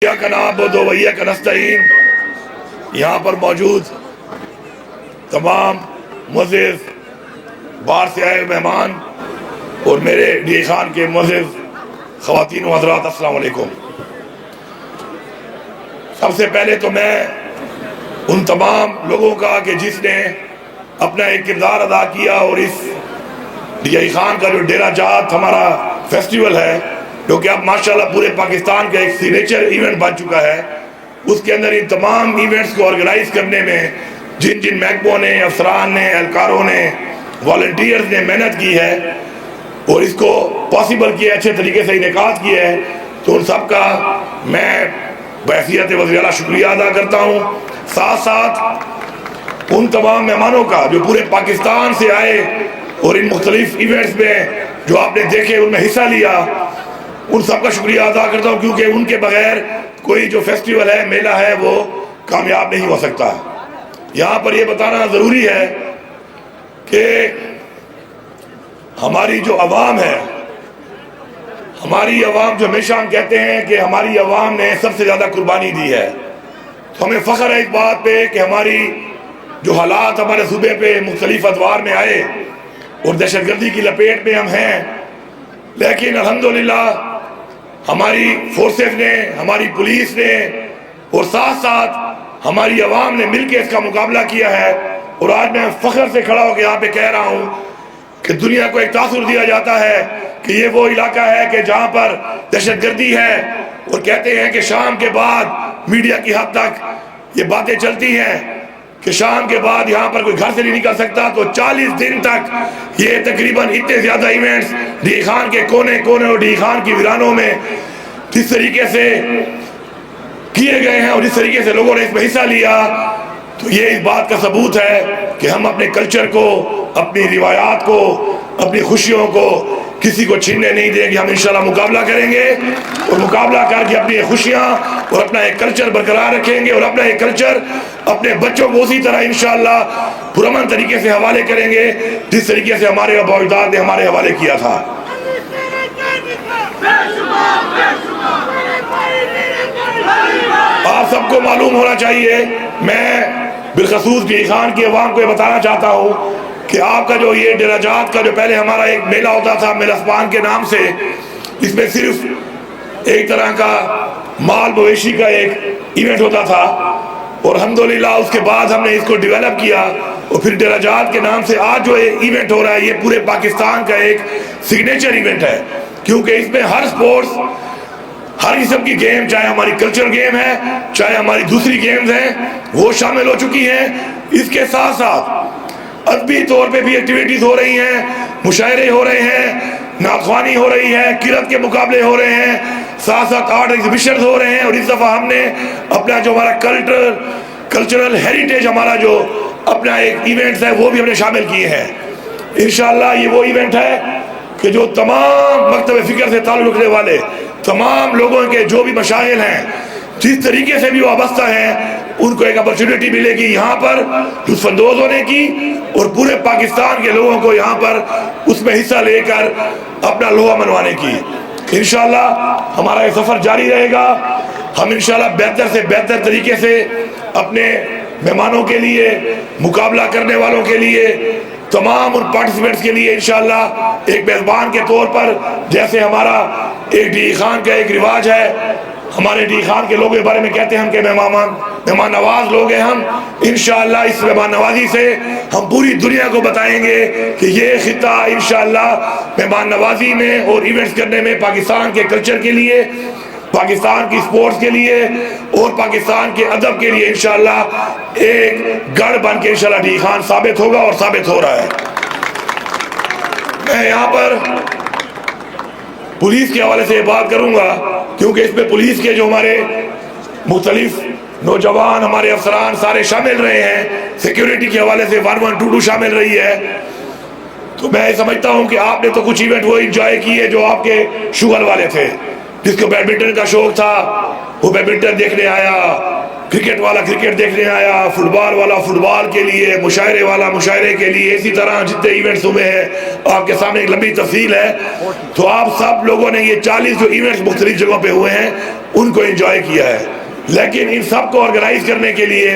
کا نعبد و ایاک نستعین یہاں پر موجود تمام معزز باہر سے آئے مہمان اور میرے ڈی خان کے معزز خواتین و حضرات، السلام علیکم۔ سب سے پہلے تو میں ان تمام لوگوں کا کہ جس نے اپنا ایک کردار ادا کیا اور اس ڈی خان کا جو ڈیرہ جات ہمارا فیسٹیول ہے جو کہ اب ماشاءاللہ پورے پاکستان کا ایک سگنیچر ایونٹ بن چکا ہے، اس کے اندر ان تمام ایونٹس کو آرگنائز کرنے میں جن جن محکموں نے، افسران نے، اہلکاروں نے، والنٹیئرز نے محنت کی ہے اور اس کو پاسبل کیا، اچھے طریقے سے انعقاد کیا ہے، تو ان سب کا میں بحیثیت وزیر اعلیٰ شکریہ ادا کرتا ہوں۔ ساتھ ساتھ ان تمام مہمانوں کا جو پورے پاکستان سے آئے اور ان مختلف ایونٹس میں جو آپ نے دیکھے ان میں حصہ لیا، ان سب کا شکریہ ادا کرتا ہوں، کیونکہ ان کے بغیر کوئی جو فیسٹیول ہے، میلہ ہے، وہ کامیاب نہیں ہو سکتا۔ یہاں پر یہ بتانا ضروری ہے کہ ہماری جو عوام ہے، ہماری عوام جو ہمیشہ ہم کہتے ہیں کہ ہماری عوام نے سب سے زیادہ قربانی دی ہے، تو ہمیں فخر ہے اس بات پہ کہ ہماری جو حالات ہمارے صوبے پہ مختلف ادوار میں آئے اور دہشت گردی کی لپیٹ میں ہم ہیں، لیکن الحمدللہ ہماری فورسز نے، ہماری پولیس نے اور ساتھ ساتھ ہماری عوام نے مل کے اس کا مقابلہ کیا ہے۔ اور آج میں فخر سے کھڑا ہو کے یہاں پہ کہہ رہا ہوں کہ دنیا کو ایک تاثر دیا جاتا ہے کہ یہ وہ علاقہ ہے کہ جہاں پر دہشت گردی ہے، اور کہتے ہیں کہ شام کے بعد میڈیا کی حد تک یہ باتیں چلتی ہیں کہ شام کے بعد یہاں پر کوئی گھر سے نہیں نکل سکتا، تو 40 دن تک یہ تقریباً اتنے زیادہ ایونٹس ڈی خان کے کونے کونے اور ڈی خان کی ویرانوں میں جس طریقے سے کیے گئے ہیں اور جس طریقے سے لوگوں نے اس میں حصہ لیا، تو یہ اس بات کا ثبوت ہے کہ ہم اپنے کلچر کو، اپنی روایات کو، اپنی خوشیوں کو کسی کو چھیننے نہیں دیں گے۔ ہم انشاءاللہ مقابلہ کریں گے اور مقابلہ کر کے اپنی خوشیاں اور اپنا ایک کلچر برقرار رکھیں گے اور اپنا ایک کلچر اپنے بچوں کو اسی طرح انشاءاللہ پرامن طریقے سے حوالے کریں گے جس طریقے سے ہمارے آباء و اجداد نے ہمارے حوالے کیا تھا۔ آپ سب کو معلوم ہونا چاہیے، میں بالخصوص ڈی خان کی عوام کو یہ بتانا چاہتا ہوں کہ آپ کا جو یہ ڈیرہ جات کا جو پہلے ہمارا ایک میلہ ہوتا تھا میلسپان کے نام سے، اس میں صرف ایک طرح کا مال مویشی کا ایک ایونٹ ہوتا تھا، اور الحمدللہ اس کے بعد ہم نے اس کو ڈیولپ کیا اور پھر ڈیرہ جات کے نام سے آج جو ایونٹ ہو رہا ہے، یہ پورے پاکستان کا ایک سگنیچر ایونٹ ہے، کیونکہ اس میں ہر سپورٹس، ہر قسم کی گیم، چاہے ہماری کلچر گیم ہے، چاہے ہماری دوسری گیمز ہیں، وہ شامل ہو چکی ہیں۔ اس کے ساتھ ساتھ ادبی طور پہ بھی ایکٹیویٹیز ہو رہی ہیں، مشاعرے ہو رہے ہیں، نعت خوانی ہو رہی ہے، قرأت کے مقابلے ہو رہے ہیں، ساتھ ساتھ آرٹ ایگزیبیشنز ہو رہے ہیں، اور اس دفعہ ہم نے اپنا جو ہمارا کلچرل ہیریٹیج، ہمارا جو اپنا ایک ایونٹس ہے، وہ بھی ہم نے شامل کیے ہیں۔ انشاءاللہ یہ وہ ایونٹ ہے کہ جو تمام مکتب فکر سے تعلق رکھنے والے تمام لوگوں کے جو بھی مشاغل ہیں، جس طریقے سے بھی وابستہ ہیں، ان کو ایک اپرچونٹی ملے گی یہاں پر لطف اندوز ہونے کی، اور پورے پاکستان کے لوگوں کو یہاں پر اس میں حصہ لے کر اپنا لوہا منوانے کی۔ انشاءاللہ ہمارا یہ سفر جاری رہے گا۔ ہم انشاءاللہ بہتر سے بہتر طریقے سے اپنے مہمانوں کے لیے، مقابلہ کرنے والوں کے لیے، تمام ان پارٹیسپینٹس کے لیے انشاءاللہ ایک میزبان کے طور پر، جیسے ہمارا ایک ڈی خان کا ایک رواج ہے، ہمارے ڈی خان کے لوگوں کے بارے میں کہتے ہیں ہم کہ مہمان نواز لوگ ہیں ہم، انشاءاللہ اس مہمان نوازی سے ہم پوری دنیا کو بتائیں گے کہ یہ خطہ انشاءاللہ مہمان نوازی میں اور ایونٹس کرنے میں پاکستان کے کلچر کے لیے، پاکستان کی سپورٹس کے لیے اور پاکستان کے ادب کے لیے انشاءاللہ ایک گڑھ بن کے انشاءاللہ ڈی خان ثابت ہوگا اور ثابت ہو رہا ہے۔ میں یہاں پر پولیس کے حوالے سے یہ بات کروں گا، کیونکہ اس میں پولیس کے جو ہمارے مختلف نوجوان، ہمارے افسران سارے شامل رہے ہیں، سیکیورٹی کے حوالے سے 1122 شامل رہی ہے، تو میں سمجھتا ہوں کہ آپ نے تو کچھ ایونٹ وہ انجوائے کیے جو آپ کے شوگر والے تھے، جس کو بیڈمنٹن کا شوق تھا، وہ بیڈمنٹن دیکھنے آیا، کرکٹ والا کرکٹ دیکھنے آیا، فٹ بال والا فٹ بال کے لیے، مشاعرے والا مشاعرے کے لیے، اسی طرح جتنے ایونٹس ہوئے ہیں آپ کے سامنے ایک لمبی تفصیل ہے. تو آپ سب لوگوں نے یہ 40 جو ایونٹس مختلف جگہوں پہ ہوئے ہیں ان کو انجوائے کیا ہے. لیکن ان سب کو آرگنائز کرنے کے لیے،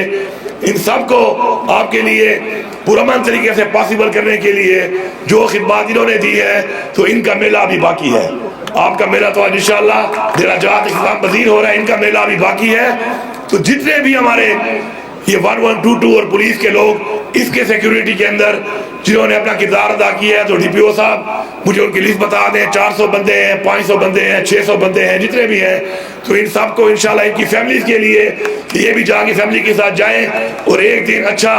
ان سب کو آپ کے لیے پرامن طریقے سے پاسبل کرنے کے لیے جو خدمات انہوں نے دی ہے، تو ان کا میلہ ابھی باقی ہے. آپ کا میلہ تو انشاءاللہ دراجات اختتام پذیر ہو رہا ہے، ان کا میلہ ابھی باقی ہے. تو جتنے بھی ہمارے یہ 1122 اور پولیس کے لوگ اس کے سیکیورٹی کے اندر جنہوں نے اپنا کردار ادا کیا ہے، تو ڈی پی او صاحب مجھے ان کی لسٹ بتا دیں. 400 بندے ہیں، 500 بندے ہیں، 600 بندے ہیں، جتنے بھی ہیں، تو ان سب کو انشاءاللہ ان کی فیملیز کے لیے یہ بھی جا کے فیملی کے ساتھ جائیں اور ایک دن اچھا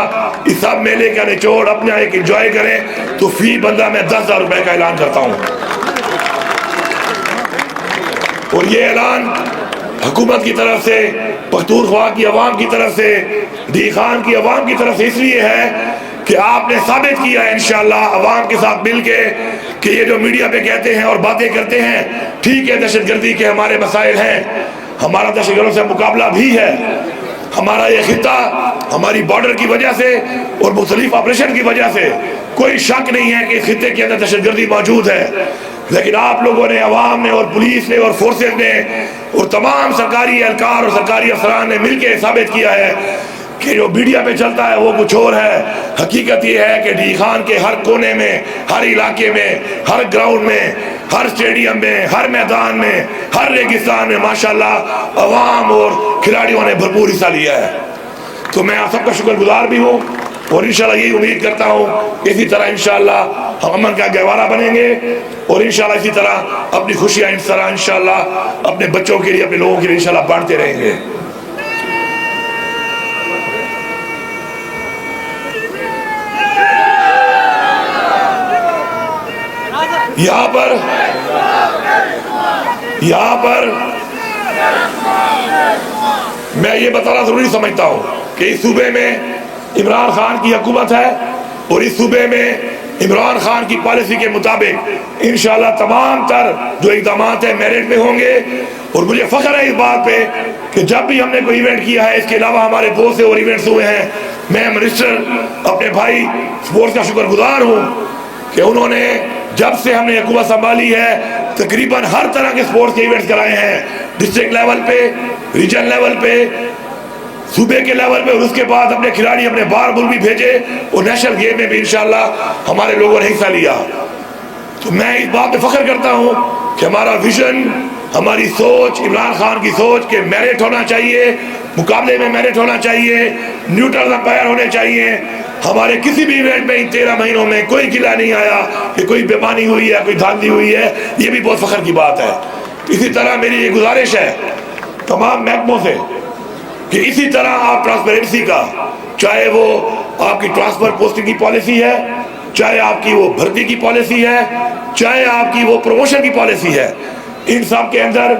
اس سب میلے کا نچوڑ اپنا ایک انجوائے کریں. تو فی بندہ میں 10,000 روپے کا اعلان کرتا ہوں. اور یہ اعلان حکومت کی طرف سے، پختونخوا کی عوام کی طرف سے، دی خان کی عوام کی طرف سے اس لیے ہے کہ آپ نے ثابت کیا ہے انشاءاللہ عوام کے ساتھ مل کے کہ یہ جو میڈیا پہ کہتے ہیں اور باتیں کرتے ہیں، ٹھیک ہے دہشت گردی کے ہمارے مسائل ہیں، ہمارا دہشت گردوں سے مقابلہ بھی ہے، ہمارا یہ خطہ ہماری بارڈر کی وجہ سے اور مختلف آپریشن کی وجہ سے کوئی شک نہیں ہے کہ اس خطے کے اندر دہشت گردی موجود ہے. لیکن آپ لوگوں نے، عوام نے اور پولیس نے اور فورسز نے اور تمام سرکاری اہلکار اور سرکاری افسران نے مل کے ثابت کیا ہے کہ جو میڈیا پہ چلتا ہے وہ کچھ اور ہے. حقیقت یہ ہے کہ ڈی خان کے ہر کونے میں، ہر علاقے میں، ہر گراؤنڈ میں، ہر اسٹیڈیم میں، ہر میدان میں، ہر ریگستان میں ماشاءاللہ عوام اور کھلاڑیوں نے بھرپور حصہ لیا ہے. تو میں آپ سب کا شکر گزار بھی ہوں اور انشاءاللہ یہی امید کرتا ہوں کہ اسی طرح انشاءاللہ ہم امن کا گہوارہ بنیں گے اور انشاءاللہ اسی طرح اپنی خوشیاں اس طرح انشاءاللہ اپنے بچوں کے لیے، اپنے لوگوں کے لیے انشاءاللہ بانٹتے رہیں گے. یہاں پر میں یہ بتانا ضروری سمجھتا ہوں کہ اس صوبے میں عمران خان کی حکومت ہے اور اس صوبے میں عمران خان کی پالیسی کے مطابق انشاءاللہ تمام تر جو اقدامات ہیں میرٹ پہ ہوں گے. اور مجھے فخر ہے اس بات پہ کہ جب بھی ہم نے کوئی ایونٹ کیا ہے، اس کے علاوہ ہمارے بہت سے اور ایونٹس ہوئے ہیں، میں منسٹر اپنے بھائی سپورٹس کا شکر گزار ہوں کہ انہوں نے جب سے ہم نے حکومت سنبھالی ہے تقریباً ہر طرح کے سپورٹس کے ایونٹس کرائے ہیں، ڈسٹرکٹ لیول پہ، ریجن لیول پہ، صوبے کے لیول پہ، اور اس کے بعد اپنے کھلاڑی اپنے باہر ملک بھی بھیجے اور نیشنل گیم میں بھی انشاءاللہ ہمارے لوگوں نے حصہ لیا. تو میں اس بات پہ فخر کرتا ہوں کہ ہمارا ویژن، ہماری سوچ، عمران خان کی سوچ کہ میرٹ ہونا چاہیے، مقابلے میں میرٹ ہونا چاہیے، نیوٹرل امپائر ہونے چاہیے. ہمارے کسی بھی ایونٹ میں ان 13 مہینوں میں کوئی گلہ نہیں آیا کہ کوئی بےمانی ہوئی ہے، کوئی دھاندلی ہوئی ہے. یہ بھی بہت فخر کی بات ہے. اسی طرح میری یہ گزارش ہے تمام محکموں سے کہ اسی طرح آپ ٹرانسپیرنسی کا، چاہے وہ آپ کی ٹرانسفر پوسٹنگ کی پالیسی ہے، چاہے آپ کی وہ بھرتی کی پالیسی ہے، چاہے آپ کی وہ پروموشن کی پالیسی ہے، ان سب کے اندر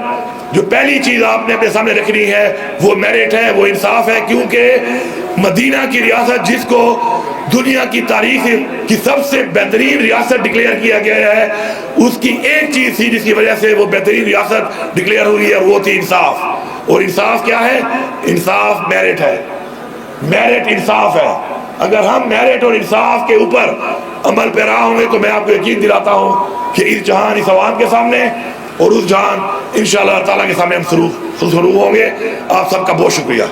جو پہلی چیز آپ نے اپنے سامنے رکھنی ہے وہ میرٹ ہے، وہ انصاف ہے. کیونکہ مدینہ کی ریاست جس کو دنیا کی تاریخ کی سب سے بہترین ریاست ڈکلیئر کیا گیا ہے، اس کی ایک چیز تھی جس کی وجہ سے وہ بہترین ریاست ڈکلیئر ہوئی ہے، وہ تھی انصاف. اور انصاف کیا ہے؟ انصاف میرٹ ہے، میرٹ انصاف ہے. اگر ہم میرٹ اور انصاف کے اوپر عمل پیرا ہوں گے تو میں آپ کو یقین دلاتا ہوں کہ اس جہان، اس عوام کے سامنے اور اس جہان انشاءاللہ تعالیٰ کے سامنے ہم سرور ہوں گے. آپ سب کا بہت شکریہ.